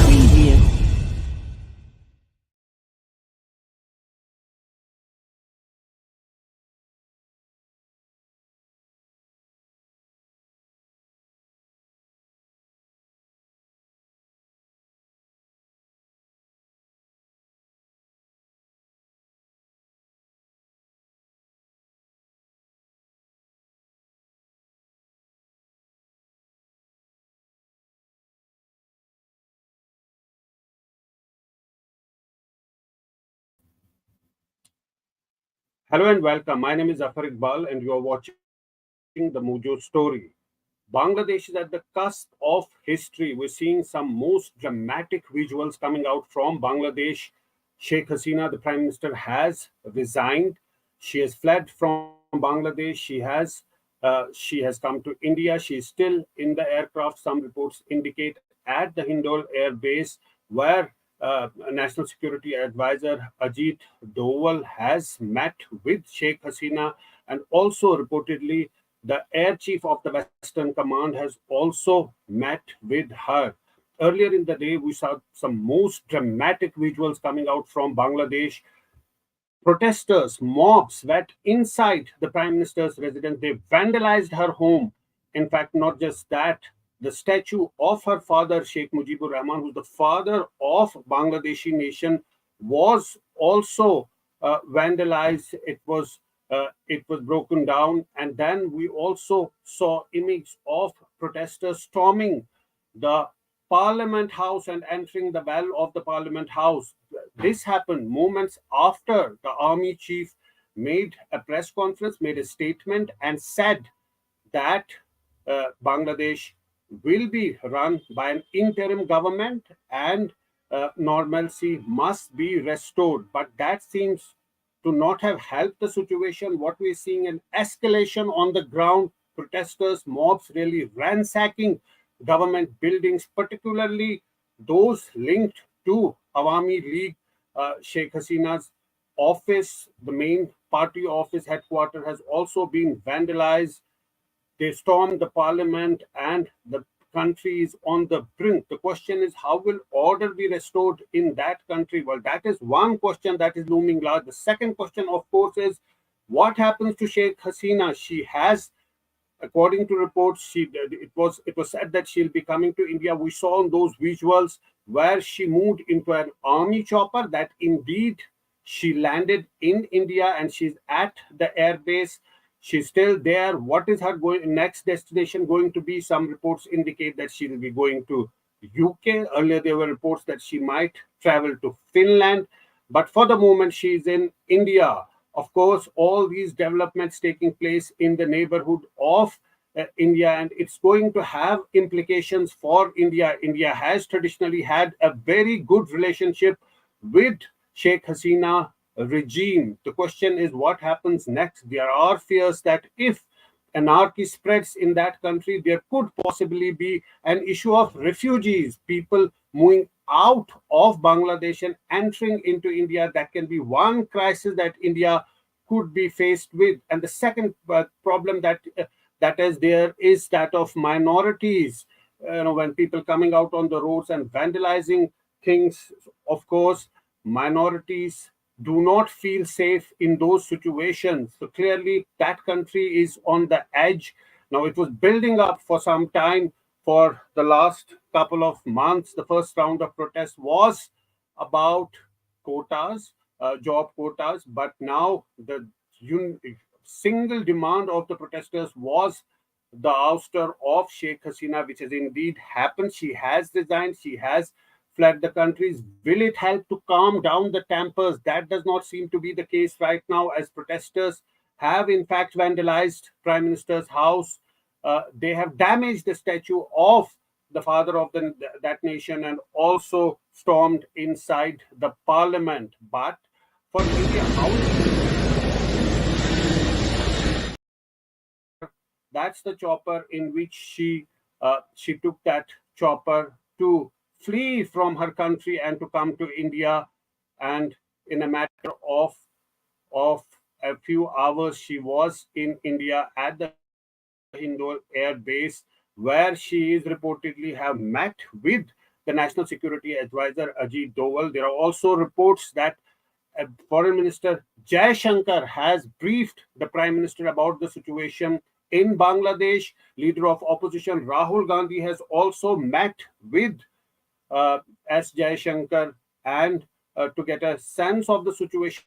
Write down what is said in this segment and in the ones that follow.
Preview. Hello and welcome. My name is Zafar Iqbal, and you are watching the Mojo Story. Bangladesh is at the cusp of history. We're seeing some most dramatic visuals coming out from Bangladesh. Sheikh Hasina, the Prime Minister, has resigned. She has fled from Bangladesh. She has come to India. She is still in the aircraft. Some reports indicate at the Hindon Air Base, where National Security Advisor Ajit Doval has met with Sheikh Hasina, and also reportedly the Air Chief of the Western Command has also met with her. Earlier in the day, we saw some most dramatic visuals coming out from Bangladesh. Protesters, mobs went inside the Prime Minister's residence. They vandalized her home. In fact, not just that, the statue of her father, Sheikh Mujibur Rahman, who's the father of Bangladeshi nation, was also vandalized. It was broken down, and then we also saw images of protesters storming the Parliament House and entering the well of the Parliament House. This happened moments after the army chief made a press conference, made a statement, and said that Bangladesh will be run by an interim government, and normalcy must be restored. But that seems to not have helped the situation. What we're seeing an escalation on the ground, protesters, mobs really ransacking government buildings, particularly those linked to Awami League. Sheikh Hasina's office, the main party office headquarters, has also been vandalized. They stormed the parliament, and the country is on the brink. The question is, how will order be restored in that country? Well, that is one question that is looming large. The second question, of course, is what happens to Sheikh Hasina? She has, according to reports, it was said that she'll be coming to India. We saw in those visuals where she moved into an army chopper, that indeed she landed in India, and she's at the airbase. She's still there. What is her next destination going to be? Some reports indicate that she will be going to UK. Earlier, there were reports that she might travel to Finland. But for the moment, she's in India. Of course, all these developments taking place in the neighborhood of India, and it's going to have implications for India. India has traditionally had a very good relationship with Sheikh Hasina regime. The question is what happens next. There are fears that if anarchy spreads in that country, there could possibly be an issue of refugees, people moving out of Bangladesh and entering into India. That can be one crisis that India could be faced with. And the second problem that is there is that of minorities. When people coming out on the roads and vandalizing things, of course, minorities do not feel safe in those situations. So clearly, that country is on the edge. Now, it was building up for some time. For the last couple of months, the first round of protests was about quotas, job quotas, but now the single demand of the protesters was the ouster of Sheikh Hasina, which has indeed happened. She has resigned. She has fled the countries. Will it help to calm down the tempers? That does not seem to be the case right now, as protesters have in fact vandalized Prime Minister's house. They have damaged the statue of the father of that nation, and also stormed inside the parliament. But for India, that's the chopper in which she took that chopper to flee from her country and to come to India. And in a matter of a few hours, she was in India at the Hindon Air Base. where she is reportedly have met with the National Security Advisor Ajit Doval. There are also reports that Foreign Minister Jai Shankar has briefed the Prime Minister about the situation in Bangladesh. Leader of opposition Rahul Gandhi has also met with S. Jai Shankar and to get a sense of the situation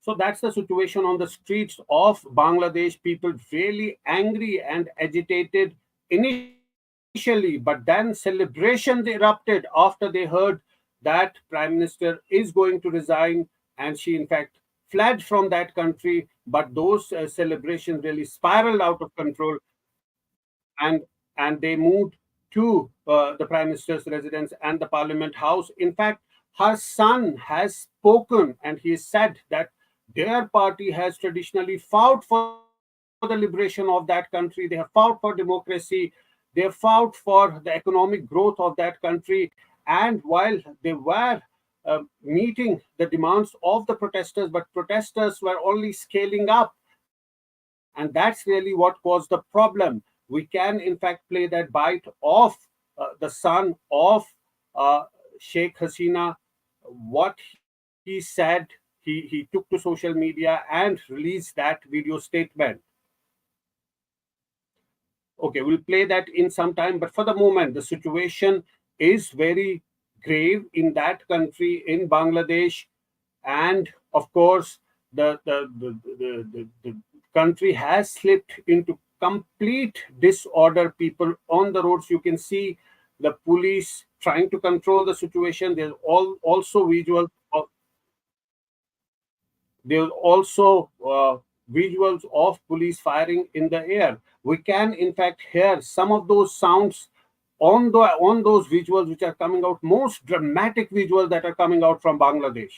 So that's the situation on the streets of Bangladesh. People really angry and agitated initially, but then celebrations erupted after they heard that Prime Minister is going to resign, and she in fact fled from that country. But those celebrations really spiraled out of control, and they moved to the Prime Minister's residence and the Parliament House. In fact, her son has spoken, and he said that their party has traditionally fought for the liberation of that country. They have fought for democracy. They have fought for the economic growth of that country. And while they were meeting the demands of the protesters, but protesters were only scaling up. And that's really what caused the problem. We can, in fact, play that bite of the son of uh, Sheikh Hasina, what he said. He took to social media and released that video statement. Okay, we'll play that in some time, but for the moment, the situation is very grave in that country, in Bangladesh, and of course, the country has slipped into complete disorder. People on the roads, you can see the police trying to control the situation. Also visuals of There also visuals of police firing in the air. We can, in fact, hear some of those sounds on those visuals which are coming out, most dramatic visuals that are coming out from Bangladesh.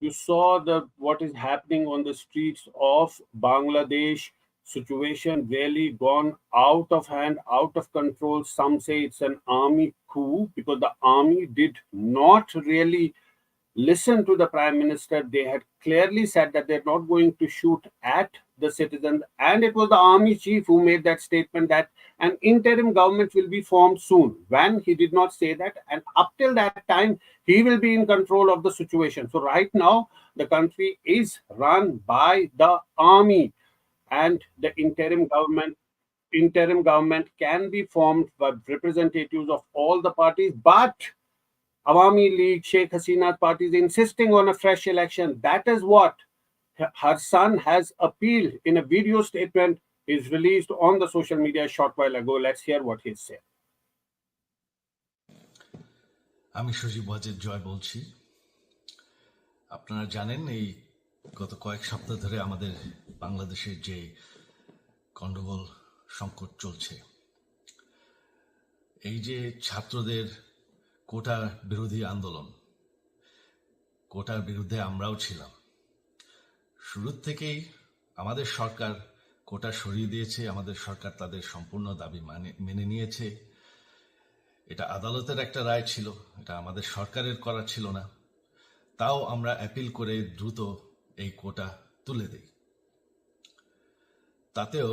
You saw the what is happening on the streets of Bangladesh. Situation really gone out of hand, out of control. Some say it's an army coup because the army did not really listen to the Prime Minister. They had clearly said that they're not going to shoot at the citizens. And it was the army chief who made that statement that an interim government will be formed soon, when he did not say that. And up till that time, he will be in control of the situation. So right now, the country is run by the army, and the interim government can be formed by representatives of all the parties, but Awami League, Sheikh Hasina's party is insisting on a fresh election. That is what her son has appealed in a video statement is released on the social media a short while ago. Let's hear what he said. আমি সজীব ওয়াজেদ জয় বলছি। আপনারা জানেন এই গত কয়েক সপ্তাহ ধরে আমাদের বাংলাদেশের যে গন্ডগোল সংকট চলছে, এই যে ছাত্রদের কোটা বিরোধী আন্দোলন, কোটার বিরুদ্ধে আমরাও ছিলাম। শুরুর থেকেই আমাদের সরকার কোটা সরিয়ে দিয়েছে, আমাদের সরকার তাদের সম্পূর্ণ দাবি মেনে নিয়েছে। এটা আদালতের একটা রায় ছিল, এটা আমাদের সরকারের করা ছিল না। তাও আমরা অ্যাপিল করে দ্রুত এই কোটা তুলে দেই। তাতেও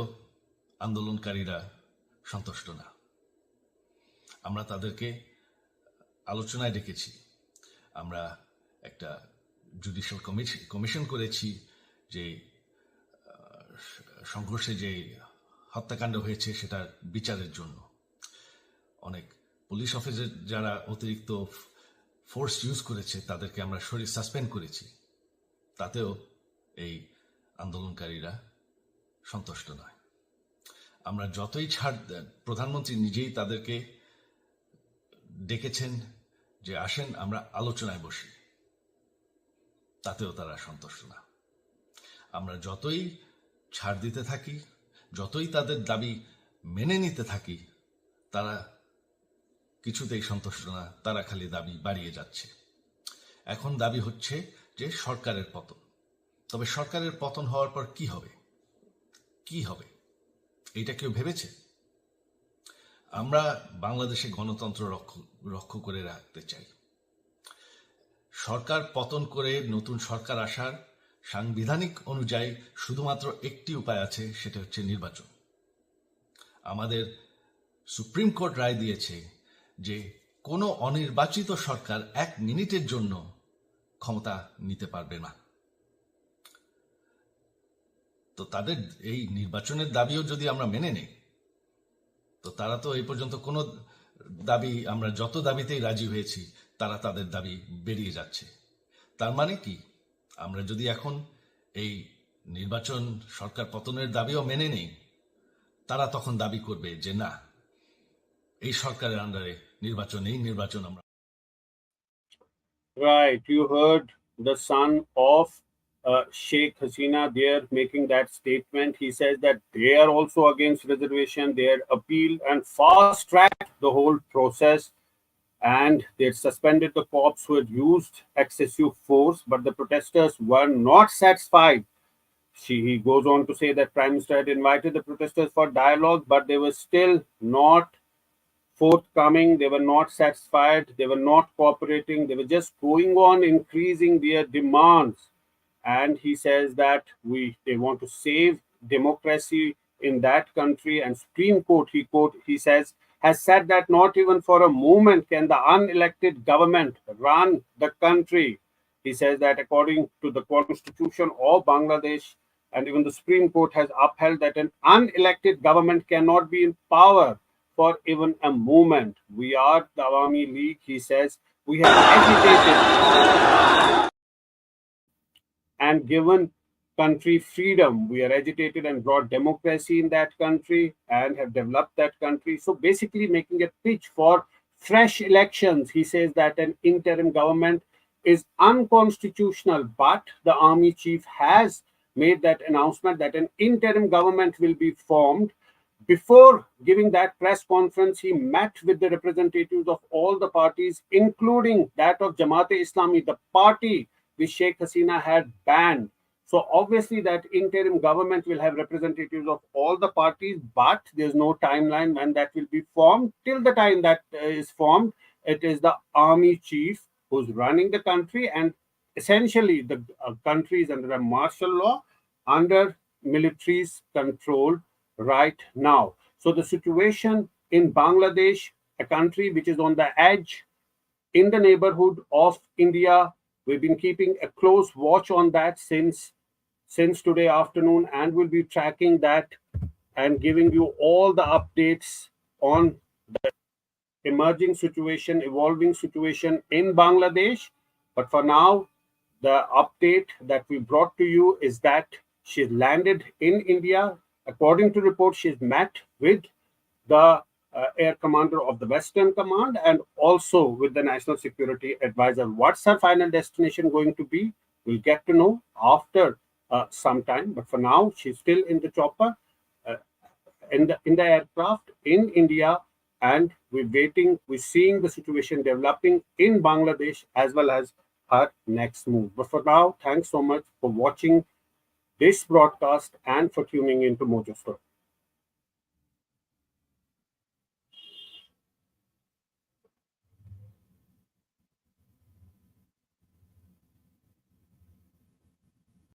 আন্দোলনকারীরা সন্তুষ্ট না। আমরা তাদেরকে আলোচনায় ডেকেছি, আমরা একটা জুডিশিয়াল কমিশন করেছি যে সংঘর্ষে যে হত্যাকাণ্ড হয়েছে সেটার বিচারের জন্য। অনেক পুলিশ অফিসার যারা অতিরিক্ত ফোর্স ইউজ করেছে তাদেরকে আমরা সাসপেন্ড করেছি, তাতেও এই আন্দোলনকারীরা সন্তুষ্ট নয়। আমরা যতই ছাড়, প্রধানমন্ত্রী নিজেই তাদেরকে ডেকেছেন যে আসেন আমরা আলোচনায় বসি, তাতেও তারা সন্তুষ্ট না। আমরা যতই ছাড় দিতে থাকি, যতই তাদের দাবি মেনে নিতে থাকি, তারা কিছুতেই সন্তুষ্ট না, তারা খালি দাবি বাড়িয়ে যাচ্ছে। এখন দাবি হচ্ছে যে সরকারের পতন। তবে সরকারের পতন হওয়ার পর কি হবে, কি হবে এইটা কেউ ভেবেছে? আমরা বাংলাদেশে গণতন্ত্র রক্ষা করে রাখতে চাই। সরকার পতন করে নতুন সরকার আসার সাংবিধানিক অনুযায়ী শুধুমাত্র একটি উপায় আছে, সেটা হচ্ছে নির্বাচন। আমাদের সুপ্রিম কোর্ট রায় দিয়েছে যে কোনো অনির্বাচিত সরকার 1 মিনিটের জন্য ক্ষমতা নিতে পারবে না। তো তাদের এই নির্বাচনের দাবিও যদি আমরা মেনে নেই, তো তারা তো এই পর্যন্ত কোনো দাবি, আমরা যত দাবিতেই রাজি হয়েছি তারা তাদের দাবি বেরিয়ে যাচ্ছে। তার মানে কি, আমরা যদি এখন এই নির্বাচন, সরকার পতনের দাবিও মেনে নেই, তারা তখন দাবি করবে যে না, এই সরকারের আন্ডারে নির্বাচন আমরা। Right, you heard the son of Sheikh Hasina there making that statement. He says that they are also against reservation. They are appealed and fast-tracked the whole process, and they suspended the cops who had used excessive force, but the protesters were not satisfied. He goes on to say that Prime Minister had invited the protesters for dialogue, but they were still not forthcoming. They were not satisfied. They were not cooperating. They were just going on increasing their demands. And he says that they want to save democracy in that country. And Supreme Court, he says, has said that not even for a moment can the unelected government run the country. He says that according to the Constitution of Bangladesh, and even the Supreme Court has upheld that an unelected government cannot be in power for even a moment. We are the Awami League, he says. We have agitated and given country freedom. We are agitated and brought democracy in that country and have developed that country. So basically making a pitch for fresh elections. He says that an interim government is unconstitutional, but the army chief has made that announcement that an interim government will be formed. Before giving that press conference, he met with the representatives of all the parties, including that of Jamaat-e-Islami, the party which Sheikh Hasina had banned. So obviously that interim government will have representatives of all the parties, but there's no timeline when that will be formed. Till the time that is formed, it is the army chief who's running the country, and essentially the country is under a martial law, under military's control right now. So the situation in Bangladesh, a country which is on the edge in the neighborhood of India, we've been keeping a close watch on that since today afternoon, and we'll be tracking that and giving you all the updates on the emerging situation, evolving situation in Bangladesh. But for now, the update that we brought to you is that she's landed in India. According to reports, she's met with the air commander of the Western Command and also with the National Security Advisor. What's her final destination going to be? We'll get to know after some time. But for now, she's still in the chopper, in the aircraft in India, and we're seeing the situation developing in Bangladesh as well as her next move. But for now, thanks so much for watching this broadcast and for tuning into Mojo Story.